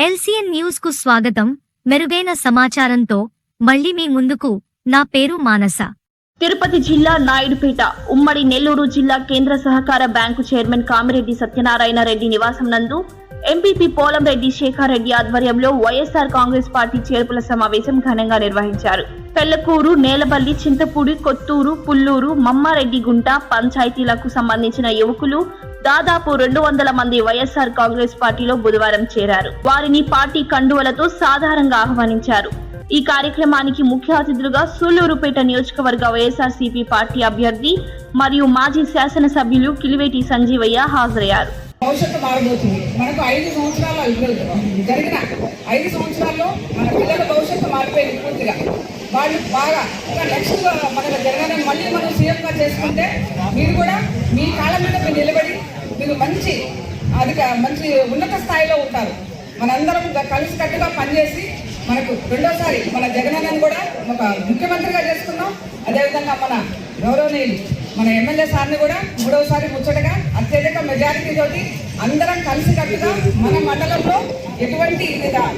LCN news కు స్వాగతం. మెరుగైన సమాచారంతో మళ్ళీ మీ ముందుకు. నా పేరు మానస. తిరుపతి జిల్లా నాయుడుపేట ఉమ్మడి నెల్లూరు జిల్లా కేంద్ర సహకార బ్యాంకు చైర్మన్ కామిరెడ్డి సత్యనారాయణ రెడ్డి నివాసం నందు ఎంపీపీ పోలంరెడ్డి శేఖర్ రెడ్డి ఆధ్వర్యంలో వైఎస్ఆర్ కాంగ్రెస్ పార్టీ చేర్పుల సమావేశం ఘనంగా నిర్వహించారు. పెళ్లకూరు, నేలబల్లి, చింతపూడి, కొత్తూరు, పుల్లూరు, మమ్మారెడ్డిగుంట పంచాయతీలకు సంబంధించిన యువకులు దాదాపు 200 మంది వైఎస్ఆర్ కాంగ్రెస్ పార్టీలో బుధవారం చేరారు. వారిని పార్టీ కండువలతో సాధారణంగా ఆహ్వానించారు. ఈ కార్యక్రమానికి ముఖ్య అతిథులుగా సూళ్లూరుపేట నియోజకవర్గ వైఎస్ఆర్సీపీ పార్టీ అభ్యర్థి మరియు మాజీ శాసనసభ్యులు కిలివేటి సంజీవయ్య హాజరయ్యారు. భవిష్యత్తు మారబోతుంది. మనకు 5 సంవత్సరాలు జరిగిన 5 సంవత్సరాల్లో మన పిల్లల భవిష్యత్తు మారిపోయింది పూర్తిగా. వాళ్ళు బాగా నెక్స్ట్ మన జగన్ మళ్ళీ మనం సీఎంగా చేసుకుంటే మీరు కూడా మీ కాళ్ళ మీద మీరు నిలబడి మీరు మంచి ఉన్నత స్థాయిలో ఉంటారు. మనందరం కలిసికట్టుగా పనిచేసి మనకు రెండోసారి మన జగనన్నను కూడా ఒక ముఖ్యమంత్రిగా చేసుకున్నాం. అదేవిధంగా మన గౌరవనీయులు మన ఎమ్మెల్యే సార్ని కూడా 3వసారి ముచ్చటగా అత్యధిక మెజారిటీ తోటి అందరం కలిసికట్టుగా మన మండలంలో ఎటువంటి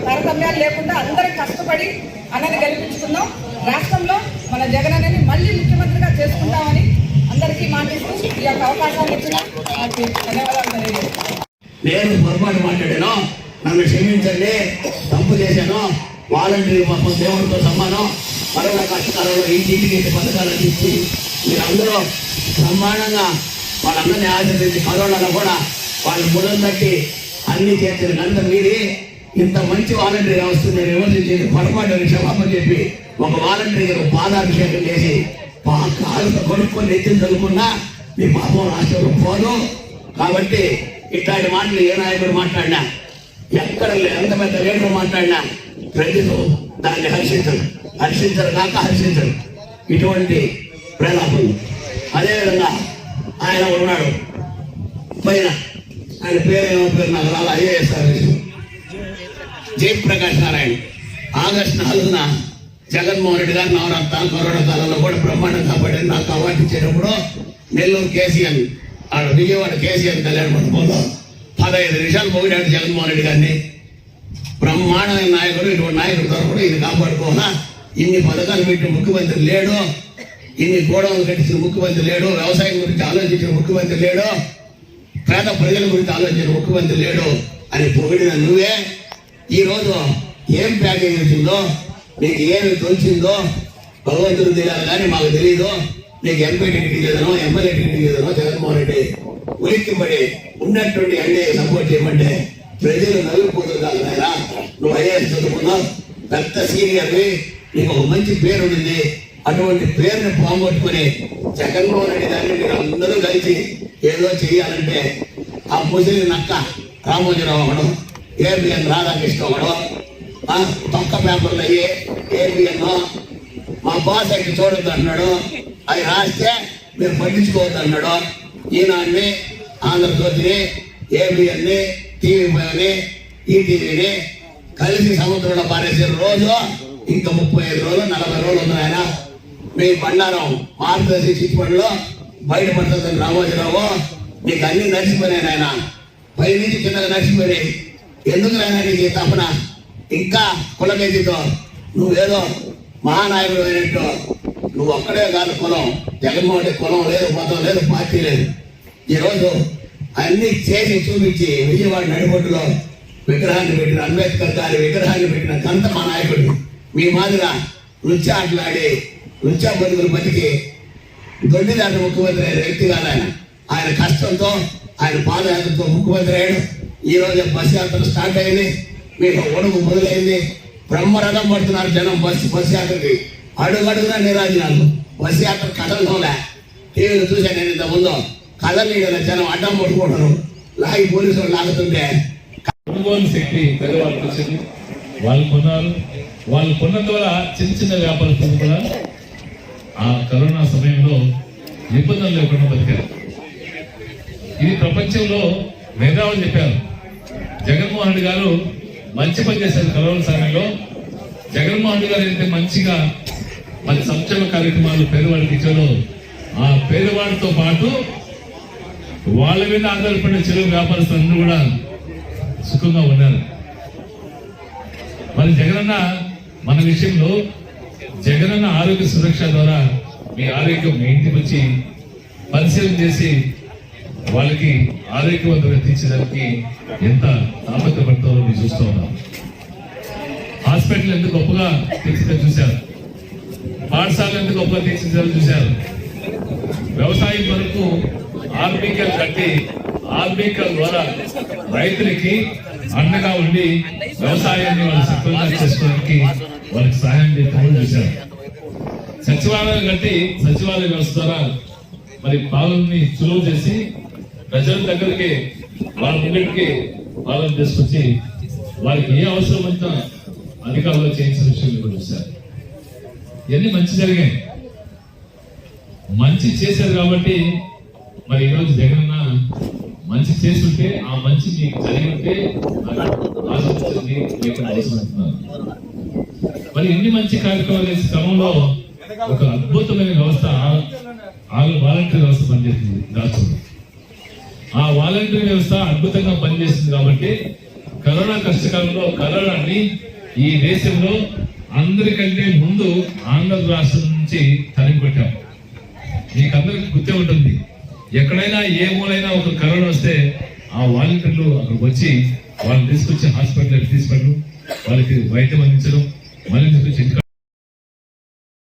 తారతమ్యాలు లేకుండా అందరం కష్టపడి అన్నది గెలిపించుకున్నాం. రాష్ట్రంలో మన జగనన్నని మళ్ళీ ముఖ్యమంత్రిగా చేసుకుంటామని అందరికీ మాటిస్తూ ఈ యొక్క అవకాశాన్ని ఇచ్చిన ధన్యవాదాలు తెలియజేస్తున్నాను. నేను పొరపాటు మాట్లాడాను, నన్ను క్షమించండి, తప్పు చేశాను. వాలంటీర్ మొత్తం దేవుడితో సమానం. కరోనా కష్టకాలంలో ఇంటికి పథకాలు అందించి మీరందరూ బ్రహ్మాండంగా వాళ్ళందరినీ ఆచరించి కరోనాలో కూడా వాళ్ళు ముడం తట్టి అన్ని చేసిన కనుక మీది ఇంత మంచి వాలంటీర్ వస్తుంది. నేను విమర్శించి పొరపాటు క్షమాపణ చెప్పి ఒక వాలంటీర్ పాదాభిషేకం చేసి కాళ్ళతో కొనుక్కొని ఎత్తిన చదువుకున్నా మీ పాపం రాష్ట్రంలో పోదు. కాబట్టి ఇట్లాంటి మాటలు ఏ నాయకుడు మాట్లాడినా, ఎక్కడ ఎంత పెద్ద లీడర్ మాట్లాడినా ప్రజలు దాన్ని హర్షించరు కాక హర్షించరు. ఇటువంటి ప్రేలాపలు. అదేవిధంగా ఆయన ఉన్నాడు పైన, ఆయన పేరు ఏమో పేరు నాకు రాలా, ఐఏఎస్ జయప్రకాష్ నారాయణ. ఆగస్టు 4న జగన్మోహన్ రెడ్డి గారు నవరత్నాలు కరోనా కాలంలో కూడా బ్రహ్మాండం కాబట్టి నాకు అవార్డు ఇచ్చేటప్పుడు నెల్లూరు కేసీఎన్ విజయవాడ కేసీఎన్ కళ్యాణ మండపంలో 15 నిమిషాలు పోయినాడు జగన్మోహన్ రెడ్డి గారిని. బ్రహ్మాండమైన నాయకుడు, ఇటువంటి నాయకుడు దొరకడు. ఇది కాపాడుకోనా ఇన్ని పథకాలు పెట్టిన ముఖ్యమంత్రి లేడు, ఇన్ని గోడౌన్లు కట్టించిన ముఖ్యమంత్రి లేడు, వ్యవసాయం గురించి ఆలోచించిన ముఖ్యమంత్రి లేడు, పేద ప్రజల గురించి ఆలోచించిన ముఖ్యమంత్రి లేడు అని పొగిడిన నువ్వే ఈరోజు ఏం ప్యాకేజ్ వచ్చిందో, నీకు ఏమి తోచిందో భగవంతుడు తెలియాలి కానీ మాకు తెలియదు. నీకు ఎంపీ టికెట్ లేదనో, ఎమ్మెల్యే టికెట్ లేదనో జగన్మోహన్ రెడ్డి ఉలిక్కిపడి ఉన్నటువంటి ఎన్డీఏ సపోర్ట్ చేయమంటే ప్రజలు నవ్విపోతుంది కాదు నాయన. నువ్వు ఐఏఎస్ చదువుకున్నావు, పెద్ద సీనియర్వి, నీకు ఒక మంచి పేరు ఉంది. అటువంటి పేరుని పోగొట్టుకుని జగన్మోహన్ రెడ్డి గారిని మీరు అందరూ కలిసి ఏదో చేయాలంటే ఆ ముసలి నక్క రామోజీరావు ఒకడు, ఏబిఎన్ రాధాకృష్ణ ఒకడు, తొక్క పేపర్లు అయ్యి ఏబిఎన్ మా బాస్ అయితే చూడొద్దు అన్నాడు, అవి రాస్తే మీరు పట్టించుకోవద్దు అన్నాడు. ఈనాడిని, ఆంధ్రజ్యోతిని, ఏబిఎన్ని, టీవీ5ని, ఈటీవీని కలిసి సముద్రంలో పారేసే రోజు ఇంకా 35 రోజులు 40 రోజులు ఉంది ఆయన. మీ బండారం భారతదేశ చిట్టుపడిలో బయటపడుతుందని రామోజీరావు నీకు అన్ని నడిచిపోయినాయి ఆయన. పై నుంచి కిందగా నడిచిపోయినాయి. ఎందుకు నాయన నీకు తప్పన ఇంకా కులకేజీతో నువ్వేదో మహానాయకుడు అయినట్టు నువ్వు ఒక్కడే కాదు కులం. జగన్మోహన్ రెడ్డి కులం లేదు, మతం లేదు, పార్టీ లేదు. ఈరోజు అన్ని చేసి చూపించి విజయవాడ నడిబొడ్డులో విగ్రహాన్ని పెట్టిన, అంబేద్కర్ గారి విగ్రహాన్ని పెట్టిన గంత మా నాయకుడు. మీ మాదిర నృత్య ఆటలాడి నృత్య బతుకులు బతికి దొడ్డిదాటి ముఖ్యమంత్రి అయిన వ్యక్తి కాదు ఆయన. ఆయన కష్టంతో, ఆయన పాదయాత్రతో ముఖ్యమంత్రి అయ్యాడు. ఈ రోజు బస్ యాత్ర స్టార్ట్ అయింది, మీకు ఒడుగు మొదలైంది. బ్రహ్మరథం పడుతున్నారు జనం బస్ యాత్రకి. అడుగడుగునా నిరాజనాలు. బస్ యాత్ర కథలతోలే. టీవీలు చూశాను నేను ఇంత ముందు. కథలు కదా జనం అడ్డం పట్టుకుంటారు, లాగి పోలీసులు లాగుతుంటే కొనుగోలు శక్తి పేదవాళ్ళకి వచ్చింది. వాళ్ళు కొన్నారు. వాళ్ళు కొన్నందు వల్ల చిన్న వ్యాపారస్తులు కూడా ఆ కరోనా సమయంలో ఇబ్బందులు లేకుండా బతికారు. ఇది ప్రపంచంలో మేధావులు చెప్పారు. జగన్మోహన్ రెడ్డి గారు మంచి పని చేశారు కరోనా సమయంలో. జగన్మోహన్ రెడ్డి గారు అయితే మంచిగా మన సంక్షేమ కార్యక్రమాలు పేదవాడికి ఇచ్చారో, ఆ పేదవాడితో పాటు వాళ్ళ మీద ఆధారపడిన చెరువు వ్యాపారస్తులందరూ కూడా సుఖంగా ఉన్నారు. మరి జగనన్న మన విషయంలో జగనన్న ఆరోగ్య సురక్ష ద్వారా మీ ఆరోగ్యం మీ ఇంటికి వచ్చి పరిశీలన చేసి వాళ్ళకి ఆరోగ్యవంతంగా తీర్చడానికి ఎంత తాపత్రపడతారో మీరు చూస్తూ ఉన్నాం. హాస్పిటల్ ఎంత గొప్పగా తీర్చిదిద్దారో చూశారు, పాఠశాలలు ఎంత గొప్పగా తీర్చిదిద్దారో చూశారు. వ్యవసాయం వరకు ఆర్బికల్ కట్టి ఆర్బికల్ ద్వారా రైతులకి అండగా ఉండి వ్యవసాయాన్ని వాళ్ళు సఫలంగా చేసుకోవడానికి వాళ్ళకి సహాయం చేయడం చూశారు. సచివాలయం కట్టి సచివాలయ వ్యవస్థ ద్వారా మరి పాలనని సులువు చేసి ప్రజల దగ్గరికి వాళ్ళ ముందుకి పాలన తీసుకొచ్చి వారికి ఏ అవసరమంతా అధికారులు చేయించిన విషయం కూడా చూశారు. ఇవన్నీ మంచి జరిగాయి, మంచి చేశారు కాబట్టి మరి ఈరోజు జగనన్న మంచి చేస్తుంటే ఆ మంచి మీకు జరిగి ఉంటే ఆలోచించండి లేకుండా అవసరమంటున్నారు. మరి ఎన్ని మంచి కార్యక్రమాలు చేసే క్రమంలో ఒక అద్భుతమైన వ్యవస్థ వాలంటీర్ వ్యవస్థ పనిచేస్తుంది రాష్ట్రంలో. ఆ వాలంటీర్ వ్యవస్థ అద్భుతంగా పనిచేస్తుంది కాబట్టి కరోనా కష్టకాలంలో కరోనాని ఈ దేశంలో అందరికంటే ముందు ఆంధ్ర రాష్ట్రం నుంచి తరిమికొట్టాం. మీకు అందరికి గుర్తే ఉంటుంది, ఎక్కడైనా ఏ మూలైనా ఒక కరోనా వస్తే ఆ వాలంటీర్లు అక్కడికి వచ్చి వాళ్ళని తీసుకొచ్చి హాస్పిటల్ తీసుకెళ్ళడం, వాళ్ళకి వైద్యం అందించడం, మళ్ళీ తీసుకొచ్చి